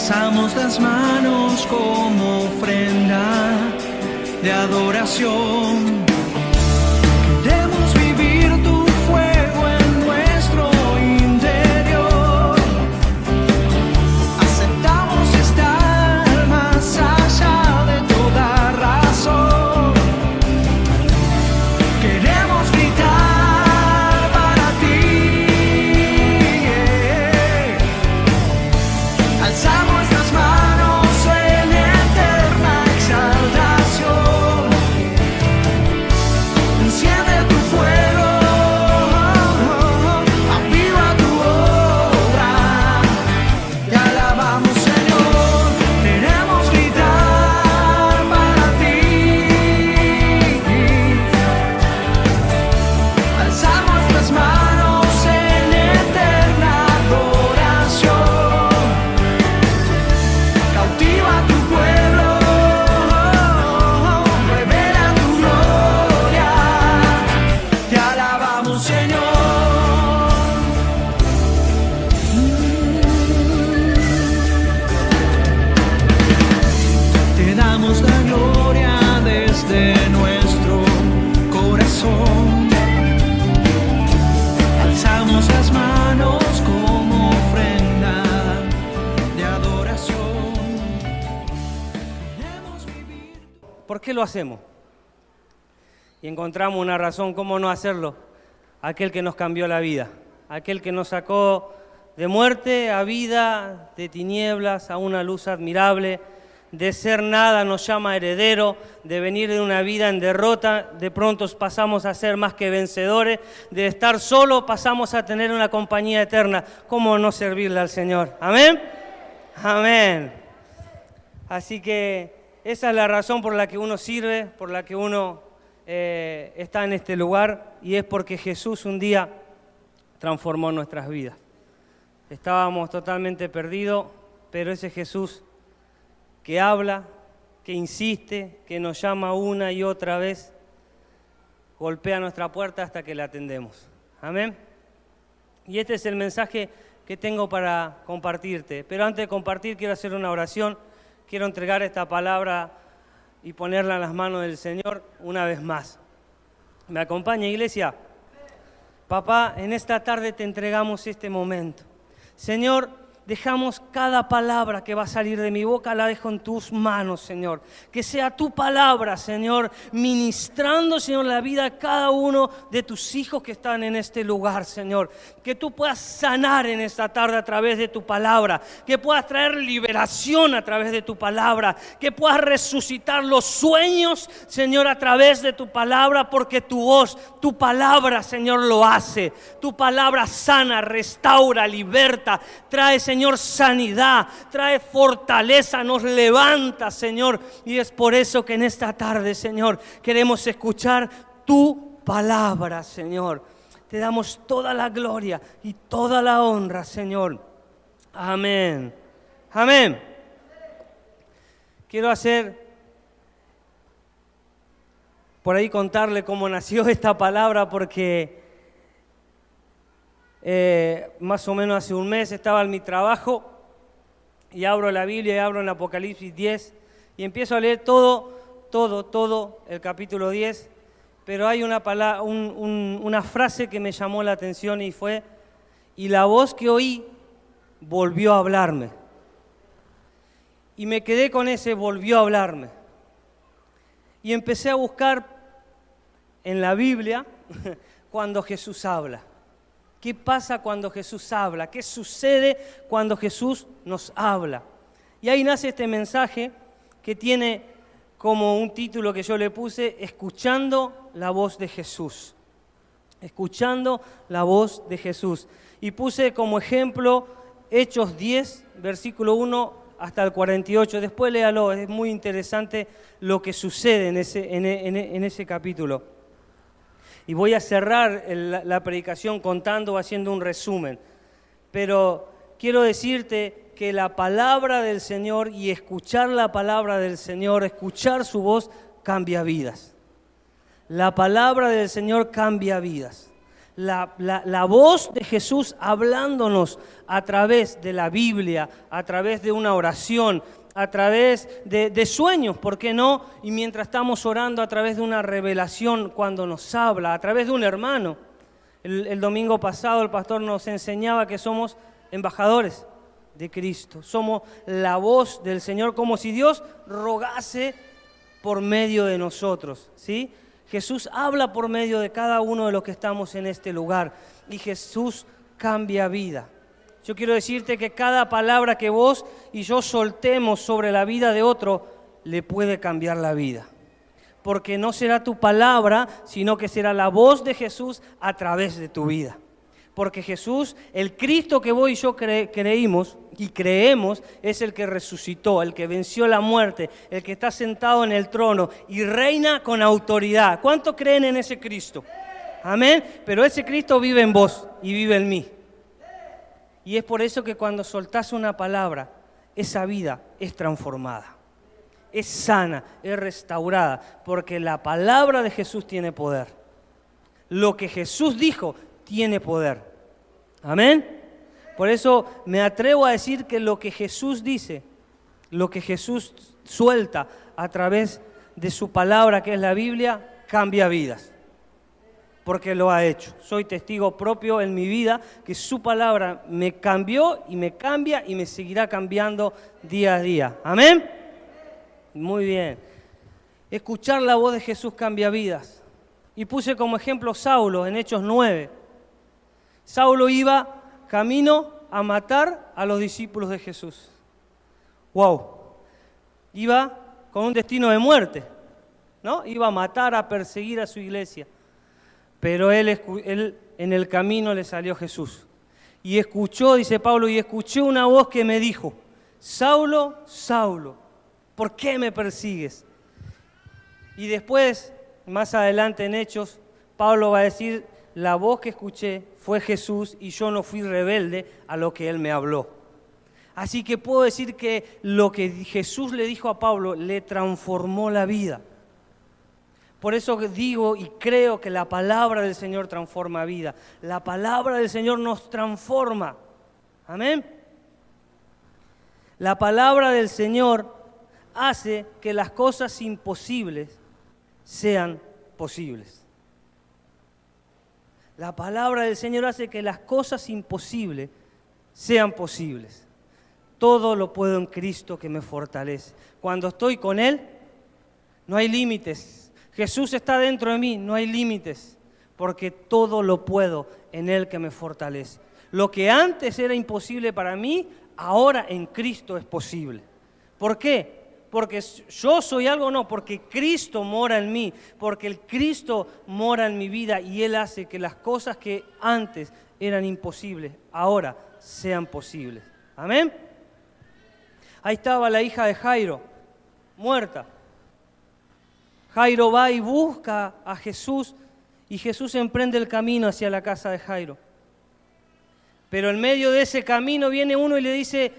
Alzamos las manos como ofrenda de adoración. Queremos vivir tu fuego en nuestro interior. Aceptamos estar más allá de toda razón. Queremos gritar para ti. Alzamos las manos en eterna exaltación. Enciende tu fuego, aviva tu obra. Te alabamos, Señor. Queremos gritar para ti. Alzamos las manos en eterna adoración. Cautiva tu pueblo, revela tu gloria. Te alabamos, Señor. Te damos la gloria desde nuestro corazón. Alzamos las manos como ofrenda de adoración. Queremos vivir. ¿Por qué lo hacemos? Y encontramos una razón, ¿cómo no hacerlo? Aquel que nos cambió la vida, aquel que nos sacó de muerte a vida, de tinieblas a una luz admirable, de ser nada nos llama heredero, de venir de una vida en derrota, de pronto pasamos a ser más que vencedores, de estar solo pasamos a tener una compañía eterna. ¿Cómo no servirle al Señor? ¿Amén? Amén. Así que esa es la razón por la que uno sirve, por la que uno está en este lugar, y es porque Jesús un día transformó nuestras vidas. Estábamos totalmente perdidos, pero ese Jesús que habla, que insiste, que nos llama una y otra vez, golpea nuestra puerta hasta que la atendemos. Amén. Y este es el mensaje que tengo para compartirte. Pero antes de compartir quiero hacer una oración. Quiero entregar esta palabra y ponerla en las manos del Señor una vez más. ¿Me acompaña, iglesia? Papá, en esta tarde te entregamos este momento. Señor, dejamos cada palabra que va a salir de mi boca, la dejo en tus manos, Señor. Que sea tu palabra, Señor, ministrando, Señor, la vida de cada uno de tus hijos que están en este lugar, Señor. Que tú puedas sanar en esta tarde a través de tu palabra. Que puedas traer liberación a través de tu palabra. Que puedas resucitar los sueños, Señor, a través de tu palabra, porque tu voz, tu palabra, Señor, lo hace. Tu palabra sana, restaura, liberta, trae, Señor, sanidad, trae fortaleza, nos levanta, Señor. Y es por eso que en esta tarde, Señor, queremos escuchar tu palabra, Señor. Te damos toda la gloria y toda la honra, Señor. Amén. Amén. Quiero contarle cómo nació esta palabra, porque más o menos hace un mes estaba en mi trabajo y abro la Biblia y abro en Apocalipsis 10 y empiezo a leer todo el capítulo 10, pero hay una frase que me llamó la atención y fue: y la voz que oí volvió a hablarme. Y me quedé con ese volvió a hablarme. Y empecé a buscar en la Biblia cuando Jesús habla. ¿Qué pasa cuando Jesús habla? ¿Qué sucede cuando Jesús nos habla? Y ahí nace este mensaje que tiene como un título que yo le puse: Escuchando la voz de Jesús. Escuchando la voz de Jesús. Y puse como ejemplo Hechos 10, versículo 1 hasta el 48. Después léalo, es muy interesante lo que sucede en ese capítulo. Y voy a cerrar la predicación contando, haciendo un resumen. Pero quiero decirte que la palabra del Señor y escuchar la palabra del Señor, escuchar su voz, cambia vidas. La palabra del Señor cambia vidas. la voz de Jesús hablándonos a través de la Biblia, a través de una oración, a través de sueños, ¿por qué no? Y mientras estamos orando, a través de una revelación cuando nos habla, a través de un hermano. El domingo pasado el pastor nos enseñaba que somos embajadores de Cristo. Somos la voz del Señor, como si Dios rogase por medio de nosotros, ¿sí? Jesús habla por medio de cada uno de los que estamos en este lugar y Jesús cambia vida. Yo quiero decirte que cada palabra que vos y yo soltemos sobre la vida de otro le puede cambiar la vida. Porque no será tu palabra, sino que será la voz de Jesús a través de tu vida. Porque Jesús, el Cristo que vos y yo creímos y creemos, es el que resucitó, el que venció la muerte, el que está sentado en el trono y reina con autoridad. ¿Cuántos creen en ese Cristo? Amén. Pero ese Cristo vive en vos y vive en mí. Y es por eso que cuando soltás una palabra, esa vida es transformada, es sana, es restaurada, porque la palabra de Jesús tiene poder. Lo que Jesús dijo tiene poder. Amén. Por eso me atrevo a decir que lo que Jesús dice, lo que Jesús suelta a través de su palabra, que es la Biblia, cambia vidas. Porque lo ha hecho. Soy testigo propio en mi vida que su palabra me cambió y me cambia y me seguirá cambiando día a día. Amén. Muy bien. Escuchar la voz de Jesús cambia vidas. Y puse como ejemplo Saulo en Hechos 9. Saulo iba camino a matar a los discípulos de Jesús. ¡Wow! Iba con un destino de muerte, ¿no? Iba a matar, a perseguir a su iglesia. Pero él en el camino le salió Jesús. Y escuchó, dice Pablo, y escuché una voz que me dijo, Saulo, Saulo, ¿por qué me persigues? Y después, más adelante en Hechos, Pablo va a decir, la voz que escuché fue Jesús y yo no fui rebelde a lo que él me habló. Así que puedo decir que lo que Jesús le dijo a Pablo le transformó la vida. Por eso digo y creo que la palabra del Señor transforma vida. La palabra del Señor nos transforma. Amén. La palabra del Señor hace que las cosas imposibles sean posibles. La palabra del Señor hace que las cosas imposibles sean posibles. Todo lo puedo en Cristo que me fortalece. Cuando estoy con Él, no hay límites. Jesús está dentro de mí, no hay límites, porque todo lo puedo en Él que me fortalece. Lo que antes era imposible para mí, ahora en Cristo es posible. ¿Por qué? Porque yo soy algo, no, porque Cristo mora en mí, porque el Cristo mora en mi vida y Él hace que las cosas que antes eran imposibles, ahora sean posibles. Amén. Ahí estaba la hija de Jairo, muerta. Jairo va y busca a Jesús y Jesús emprende el camino hacia la casa de Jairo. Pero en medio de ese camino viene uno y le dice,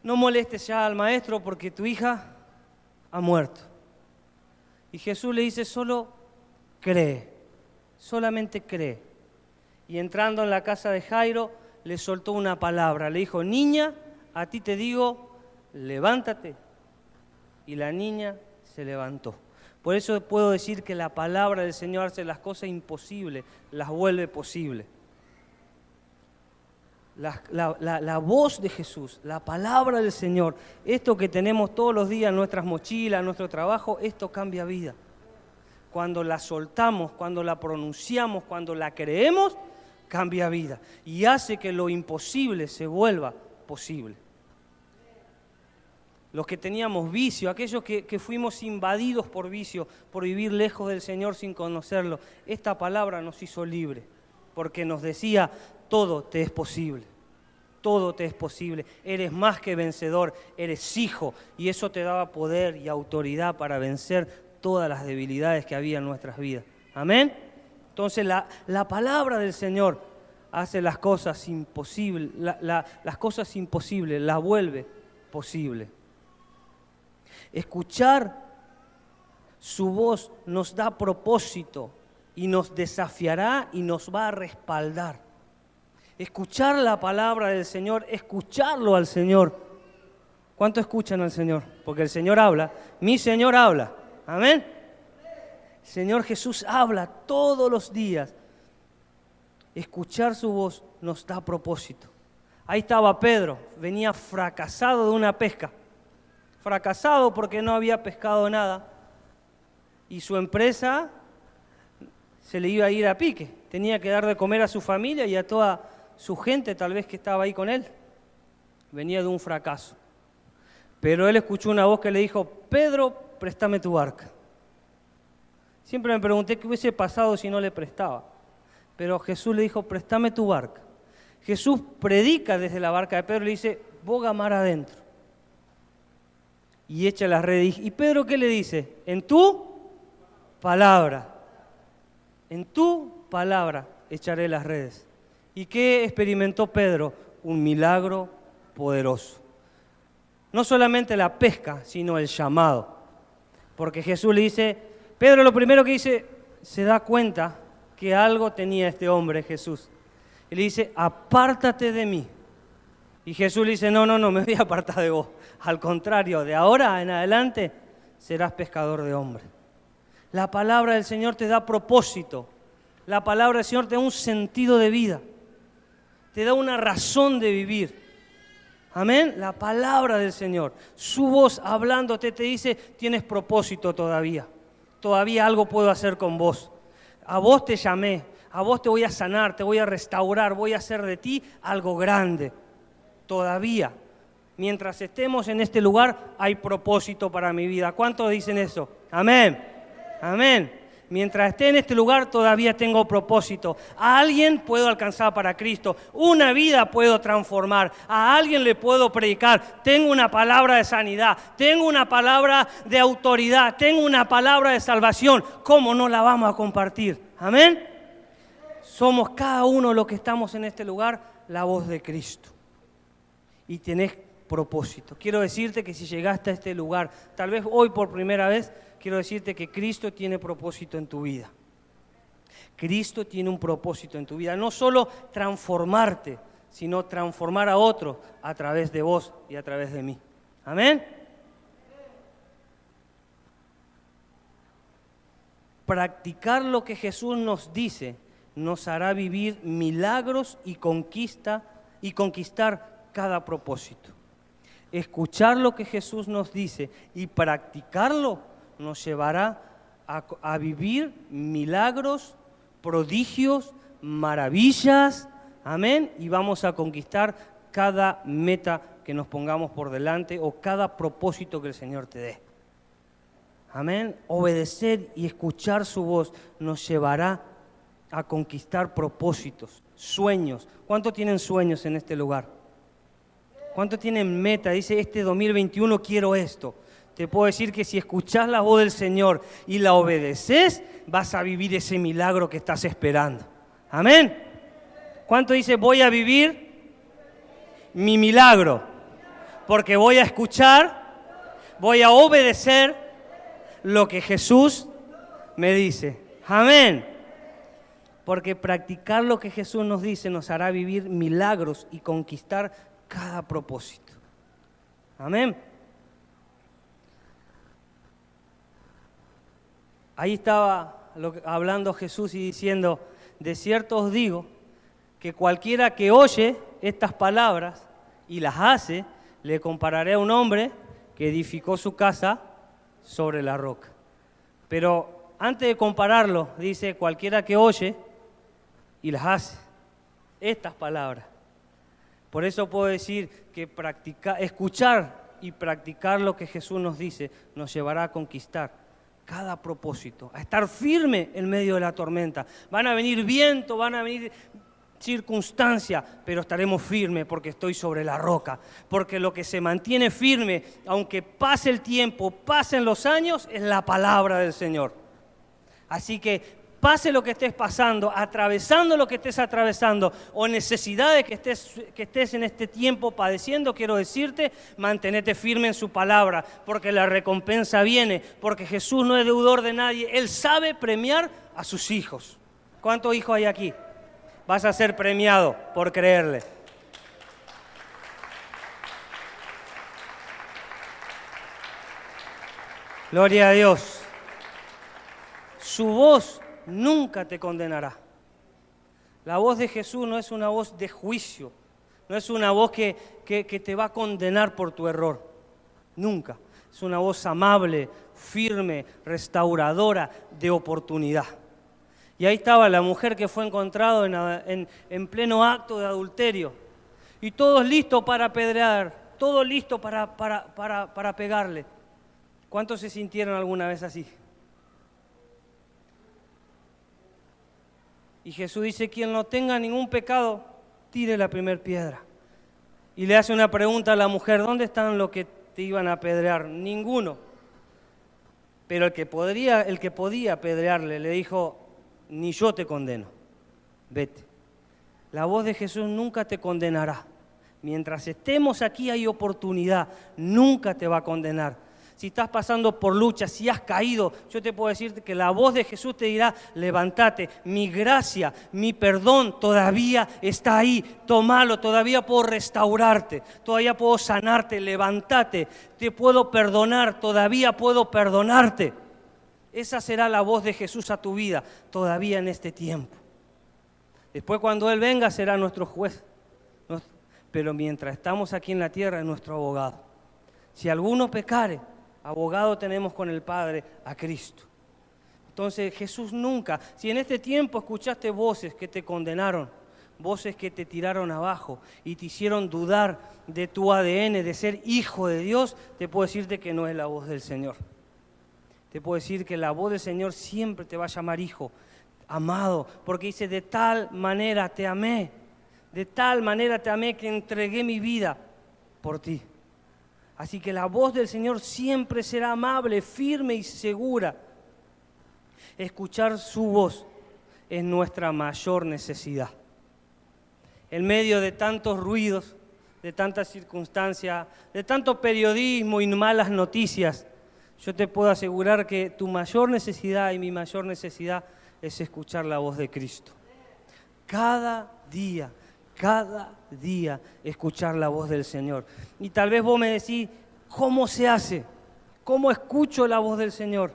no molestes ya al maestro porque tu hija ha muerto. Y Jesús le dice, solo cree, solamente cree. Y entrando en la casa de Jairo, le soltó una palabra, le dijo, niña, a ti te digo, levántate. Y la niña se levantó. Por eso puedo decir que la palabra del Señor hace las cosas imposibles, las vuelve posibles. La voz de Jesús, la palabra del Señor, esto que tenemos todos los días en nuestras mochilas, en nuestro trabajo, esto cambia vida. Cuando la soltamos, cuando la pronunciamos, cuando la creemos, cambia vida y hace que lo imposible se vuelva posible. Los que teníamos vicio, aquellos que fuimos invadidos por vicio, por vivir lejos del Señor sin conocerlo, esta palabra nos hizo libres, porque nos decía, todo te es posible, todo te es posible, eres más que vencedor, eres hijo, y eso te daba poder y autoridad para vencer todas las debilidades que había en nuestras vidas. Amén. Entonces la palabra del Señor hace las cosas imposibles, las cosas imposibles las vuelve posible. Escuchar su voz nos da propósito y nos desafiará y nos va a respaldar. Escuchar la palabra del Señor, escucharlo al Señor. ¿Cuánto escuchan al Señor? Porque el Señor habla, mi Señor habla. Amén. El Señor Jesús habla todos los días. Escuchar su voz nos da propósito. Ahí estaba Pedro, venía fracasado de una pesca. Fracasado porque no había pescado nada. Y su empresa se le iba a ir a pique. Tenía que dar de comer a su familia y a toda su gente tal vez que estaba ahí con él. Venía de un fracaso. Pero él escuchó una voz que le dijo, Pedro, préstame tu barca. Siempre me pregunté qué hubiese pasado si no le prestaba. Pero Jesús le dijo, préstame tu barca. Jesús predica desde la barca de Pedro y le dice, boga mar adentro. Y echa las redes. ¿Y Pedro qué le dice? En tu palabra. En tu palabra echaré las redes. ¿Y qué experimentó Pedro? Un milagro poderoso. No solamente la pesca, sino el llamado. Porque Jesús le dice, Pedro lo primero que dice, se da cuenta que algo tenía este hombre, Jesús. Y le dice, apártate de mí. Y Jesús le dice, no, me voy a apartar de vos. Al contrario, de ahora en adelante serás pescador de hombres. La palabra del Señor te da propósito. La palabra del Señor te da un sentido de vida. Te da una razón de vivir. Amén. La palabra del Señor, su voz hablándote te dice, tienes propósito todavía. Todavía algo puedo hacer con vos. A vos te llamé, a vos te voy a sanar, te voy a restaurar, voy a hacer de ti algo grande. Todavía, mientras estemos en este lugar, hay propósito para mi vida. ¿Cuántos dicen eso? Amén. Amén. Mientras esté en este lugar todavía tengo propósito. A alguien puedo alcanzar para Cristo. Una vida puedo transformar. A alguien le puedo predicar. Tengo una palabra de sanidad. Tengo una palabra de autoridad. Tengo una palabra de salvación. ¿Cómo no la vamos a compartir? Amén. Somos cada uno los que estamos en este lugar la voz de Cristo. Y tenés propósito. Quiero decirte que si llegaste a este lugar, tal vez hoy por primera vez, quiero decirte que Cristo tiene propósito en tu vida. Cristo tiene un propósito en tu vida. No solo transformarte, sino transformar a otros a través de vos y a través de mí. Amén. Practicar lo que Jesús nos dice nos hará vivir milagros y conquistar cada propósito. Escuchar lo que Jesús nos dice y practicarlo nos llevará a vivir milagros, prodigios, maravillas, amén, y vamos a conquistar cada meta que nos pongamos por delante o cada propósito que el Señor te dé. Amén, obedecer y escuchar su voz nos llevará a conquistar propósitos, sueños. ¿Cuántos tienen sueños en este lugar? ¿Cuántos tienen meta? Dice, este 2021 quiero esto. Te puedo decir que si escuchás la voz del Señor y la obedeces, vas a vivir ese milagro que estás esperando. Amén. ¿Cuánto dice, voy a vivir mi milagro? Porque voy a escuchar, voy a obedecer lo que Jesús me dice. Amén. Porque practicar lo que Jesús nos dice nos hará vivir milagros y conquistar cada propósito. Amén. Ahí estaba hablando Jesús y diciendo, de cierto os digo que cualquiera que oye estas palabras y las hace, le compararé a un hombre que edificó su casa sobre la roca. Pero antes de compararlo, dice, cualquiera que oye y las hace, estas palabras. Por eso puedo decir que escuchar y practicar lo que Jesús nos dice nos llevará a conquistar cada propósito, a estar firme en medio de la tormenta. Van a venir vientos, van a venir circunstancias, pero estaremos firmes porque estoy sobre la roca. Porque lo que se mantiene firme, aunque pase el tiempo, pasen los años, es la palabra del Señor. Así que Pase lo que estés pasando, atravesando lo que estés atravesando, o necesidades que estés en este tiempo padeciendo, quiero decirte, mantenete firme en su palabra, porque la recompensa viene, porque Jesús no es deudor de nadie, Él sabe premiar a sus hijos. ¿Cuántos hijos hay aquí? Vas a ser premiado por creerle. Gloria a Dios. Su voz nunca te condenará. La voz de Jesús no es una voz de juicio, no es una voz que te va a condenar por tu error. Nunca. Es una voz amable, firme, restauradora, de oportunidad. Y ahí estaba la mujer que fue encontrada en pleno acto de adulterio. Y todos listos para apedrear, todos listos para pegarle. ¿Cuántos se sintieron alguna vez así? Y Jesús dice, quien no tenga ningún pecado, tire la primera piedra. Y le hace una pregunta a la mujer, ¿dónde están los que te iban a apedrear? Ninguno. Pero el que podía apedrearle le dijo, ni yo te condeno, vete. La voz de Jesús nunca te condenará. Mientras estemos aquí hay oportunidad, nunca te va a condenar. Si estás pasando por lucha, si has caído, yo te puedo decir que la voz de Jesús te dirá, levántate, mi gracia, mi perdón todavía está ahí, tómalo, todavía puedo restaurarte, todavía puedo sanarte, levántate, te puedo perdonar, todavía puedo perdonarte. Esa será la voz de Jesús a tu vida, todavía en este tiempo. Después cuando Él venga será nuestro juez, pero mientras estamos aquí en la tierra es nuestro abogado. Si alguno pecare, abogado tenemos con el Padre, a Cristo. Entonces Jesús nunca, si en este tiempo escuchaste voces que te condenaron, voces que te tiraron abajo y te hicieron dudar de tu ADN, de ser hijo de Dios, te puedo decirte que no es la voz del Señor. Te puedo decir que la voz del Señor siempre te va a llamar hijo, amado, porque dice, de tal manera te amé que entregué mi vida por ti. Así que la voz del Señor siempre será amable, firme y segura. Escuchar su voz es nuestra mayor necesidad. En medio de tantos ruidos, de tantas circunstancias, de tanto periodismo y malas noticias, yo te puedo asegurar que tu mayor necesidad y mi mayor necesidad es escuchar la voz de Cristo. Cada día escuchar la voz del Señor. Y tal vez vos me decís, ¿cómo se hace? ¿Cómo escucho la voz del Señor?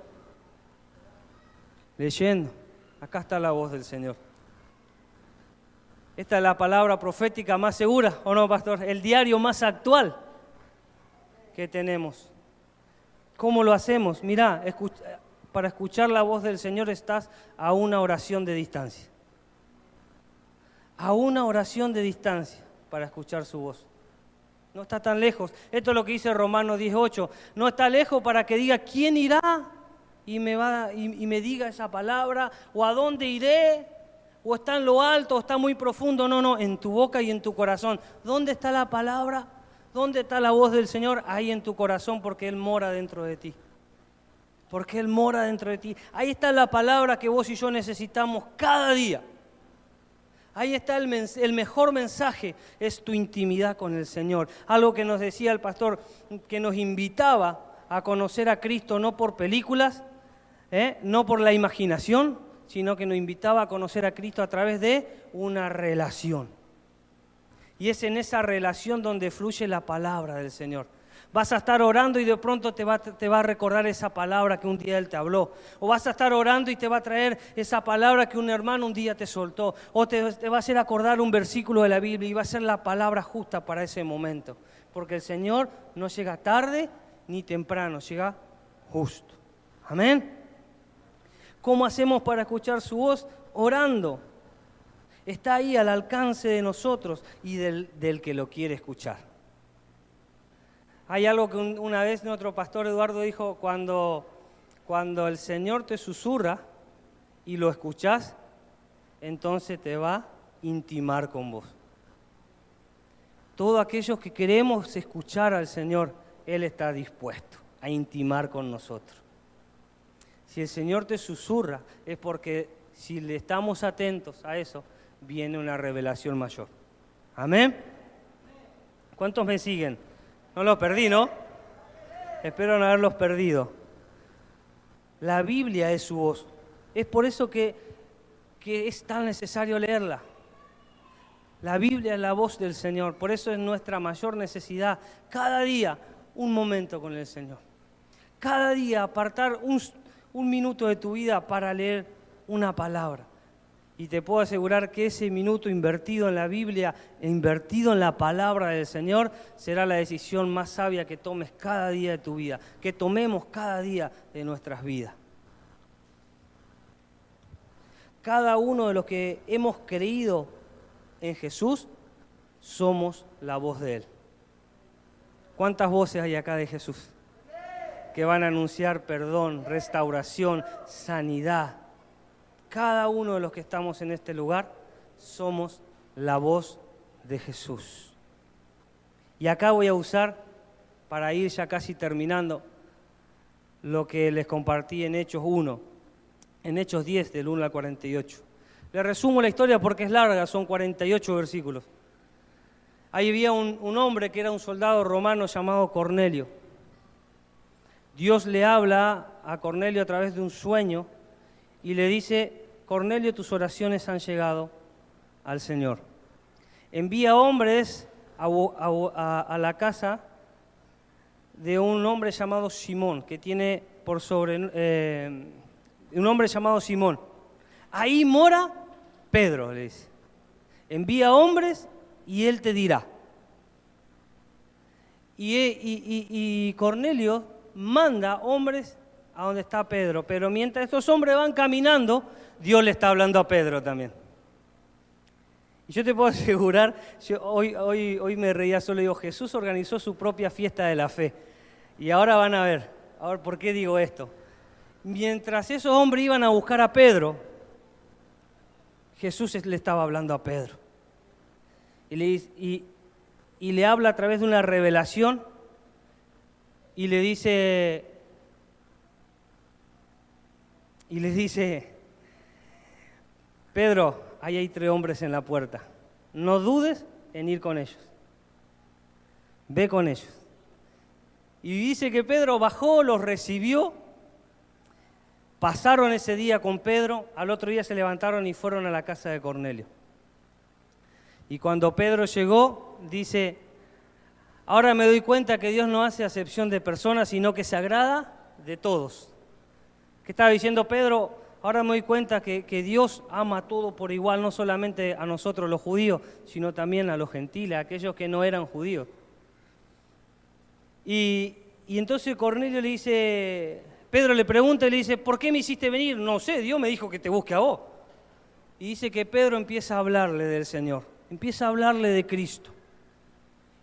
Leyendo. Acá está la voz del Señor. Esta es la palabra profética más segura, ¿o no, pastor? El diario más actual que tenemos. ¿Cómo lo hacemos? Mirá, para escuchar la voz del Señor estás a una oración de distancia. A una oración de distancia para escuchar su voz. No está tan lejos. Esto es lo que dice Romanos 10:8. No está lejos para que diga, ¿quién irá? Y me diga esa palabra, o a dónde iré, o está en lo alto, o está muy profundo. No, en tu boca y en tu corazón. ¿Dónde está la palabra? ¿Dónde está la voz del Señor? Ahí en tu corazón, porque Él mora dentro de ti. Porque Él mora dentro de ti. Ahí está la palabra que vos y yo necesitamos cada día. Ahí está el mejor mensaje, es tu intimidad con el Señor. Algo que nos decía el pastor, que nos invitaba a conocer a Cristo no por películas, no por la imaginación, sino que nos invitaba a conocer a Cristo a través de una relación. Y es en esa relación donde fluye la palabra del Señor. Vas a estar orando y de pronto te va a recordar esa palabra que un día Él te habló. O vas a estar orando y te va a traer esa palabra que un hermano un día te soltó. O te va a hacer acordar un versículo de la Biblia y va a ser la palabra justa para ese momento. Porque el Señor no llega tarde ni temprano, llega justo. Amén. ¿Cómo hacemos para escuchar su voz? Orando. Está ahí al alcance de nosotros y del que lo quiere escuchar. Hay algo que una vez nuestro pastor Eduardo dijo, cuando el Señor te susurra y lo escuchás, entonces te va a intimar con vos. Todos aquellos que queremos escuchar al Señor, Él está dispuesto a intimar con nosotros. Si el Señor te susurra, es porque si le estamos atentos a eso, viene una revelación mayor. ¿Amén? ¿Cuántos me siguen? No los perdí, ¿no? Espero no haberlos perdido. La Biblia es su voz. Es por eso que es tan necesario leerla. La Biblia es la voz del Señor. Por eso es nuestra mayor necesidad. Cada día, un momento con el Señor. Cada día apartar un minuto de tu vida para leer una palabra. Y te puedo asegurar que ese minuto invertido en la Biblia, invertido en la palabra del Señor, será la decisión más sabia que tomes cada día de tu vida, que tomemos cada día de nuestras vidas. Cada uno de los que hemos creído en Jesús, somos la voz de Él. ¿Cuántas voces hay acá de Jesús? Que van a anunciar perdón, restauración, sanidad. Cada uno de los que estamos en este lugar somos la voz de Jesús. Y acá voy a usar, para ir ya casi terminando, lo que les compartí en Hechos 1, en Hechos 10, del 1 al 48. Les resumo la historia porque es larga, son 48 versículos. Ahí había un hombre que era un soldado romano llamado Cornelio. Dios le habla a Cornelio a través de un sueño y le dice: Cornelio, tus oraciones han llegado al Señor. Envía hombres a la casa de un hombre llamado Simón, que tiene por un hombre llamado Simón. Ahí mora Pedro, le dice. Envía hombres y él te dirá. Y Cornelio manda hombres a donde está Pedro, pero mientras estos hombres van caminando, Dios le está hablando a Pedro también. Y yo te puedo asegurar, hoy me reía solo, digo, Jesús organizó su propia fiesta de la fe. Y ahora van a ver por qué digo esto. Mientras esos hombres iban a buscar a Pedro, Jesús le estaba hablando a Pedro. Y le habla a través de una revelación y les dice, Pedro, ahí hay 3 hombres en la puerta. No dudes en ir con ellos. Ve con ellos. Y dice que Pedro bajó, los recibió, pasaron ese día con Pedro, al otro día se levantaron y fueron a la casa de Cornelio. Y cuando Pedro llegó, dice, ahora me doy cuenta que Dios no hace acepción de personas, sino que se agrada de todos. ¿Qué estaba diciendo Pedro? Ahora me doy cuenta que Dios ama a todo por igual, no solamente a nosotros los judíos, sino también a los gentiles, a aquellos que no eran judíos. Y entonces Cornelio le dice, Pedro le pregunta y le dice, ¿por qué me hiciste venir? No sé, Dios me dijo que te busque a vos. Y dice que Pedro empieza a hablarle del Señor, empieza a hablarle de Cristo.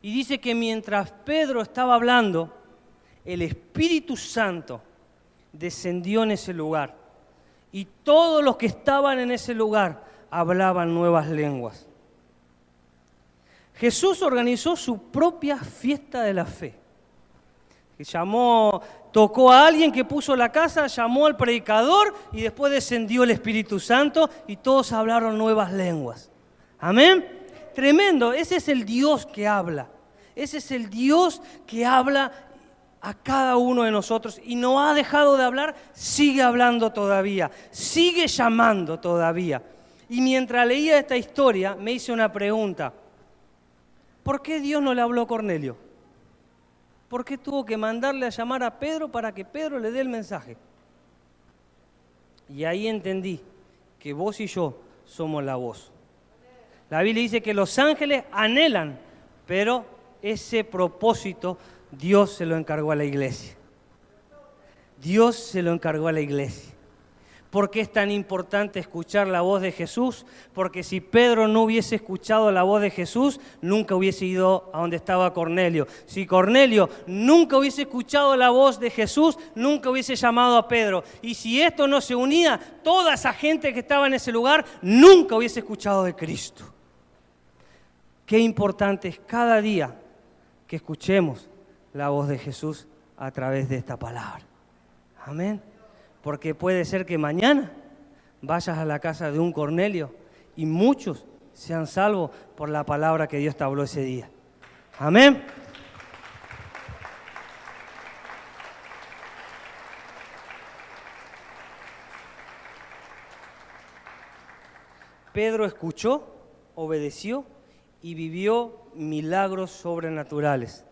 Y dice que mientras Pedro estaba hablando, el Espíritu Santo descendió en ese lugar. Y todos los que estaban en ese lugar hablaban nuevas lenguas. Jesús organizó su propia fiesta de la fe. Tocó a alguien que puso la casa, llamó al predicador y después descendió el Espíritu Santo y todos hablaron nuevas lenguas. Amén. Tremendo, ese es el Dios que habla. Ese es el Dios que habla a cada uno de nosotros y no ha dejado de hablar, sigue hablando todavía, sigue llamando todavía. Y mientras leía esta historia me hice una pregunta. ¿Por qué Dios no le habló a Cornelio? ¿Por qué tuvo que mandarle a llamar a Pedro para que Pedro le dé el mensaje? Y ahí entendí que vos y yo somos la voz. La Biblia dice que los ángeles anhelan, pero ese propósito Dios se lo encargó a la iglesia. Dios se lo encargó a la iglesia. ¿Por qué es tan importante escuchar la voz de Jesús? Porque si Pedro no hubiese escuchado la voz de Jesús, nunca hubiese ido a donde estaba Cornelio. Si Cornelio nunca hubiese escuchado la voz de Jesús, nunca hubiese llamado a Pedro. Y si esto no se unía, toda esa gente que estaba en ese lugar nunca hubiese escuchado de Cristo. Qué importante es cada día que escuchemos la voz de Jesús a través de esta palabra. Amén. Porque puede ser que mañana vayas a la casa de un Cornelio y muchos sean salvos por la palabra que Dios te habló ese día. Amén. Pedro escuchó, obedeció y vivió milagros sobrenaturales.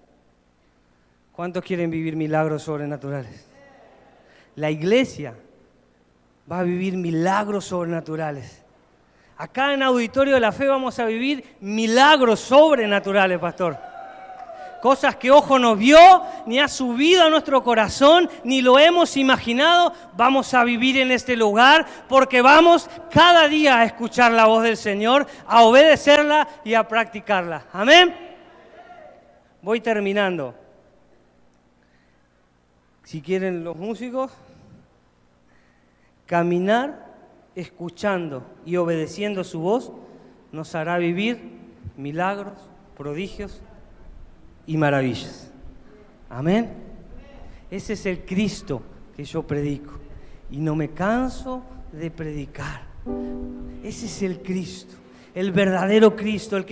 ¿Cuántos quieren vivir milagros sobrenaturales? La iglesia va a vivir milagros sobrenaturales. Acá en Auditorio de la Fe vamos a vivir milagros sobrenaturales, pastor. Cosas que ojo no vio, ni ha subido a nuestro corazón, ni lo hemos imaginado, vamos a vivir en este lugar porque vamos cada día a escuchar la voz del Señor, a obedecerla y a practicarla. Amén. Voy terminando. Si quieren los músicos, caminar escuchando y obedeciendo su voz nos hará vivir milagros, prodigios y maravillas. Amén. Ese es el Cristo que yo predico y no me canso de predicar. Ese es el Cristo, el verdadero Cristo, el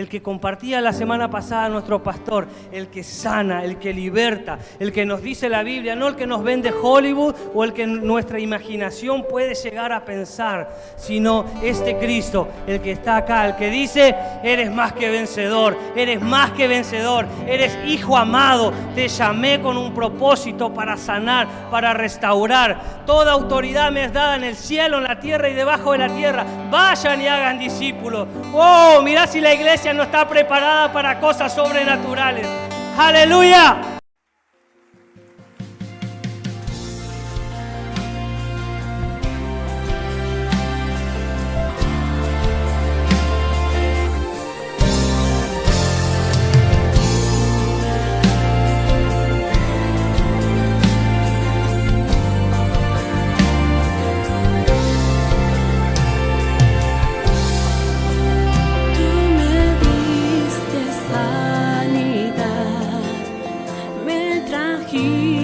que compartía la semana pasada nuestro pastor, el que sana, el que liberta, el que nos dice la Biblia, no el que nos vende Hollywood o el que nuestra imaginación puede llegar a pensar, sino este Cristo, el que está acá, el que dice, eres más que vencedor, eres más que vencedor, eres hijo amado, te llamé con un propósito para sanar, para restaurar. Toda autoridad me es dada en el cielo, en la tierra y debajo de la tierra. Vayan y hagan discípulos. Oh, mirá si la iglesia no está preparada para cosas sobrenaturales. ¡Aleluya! He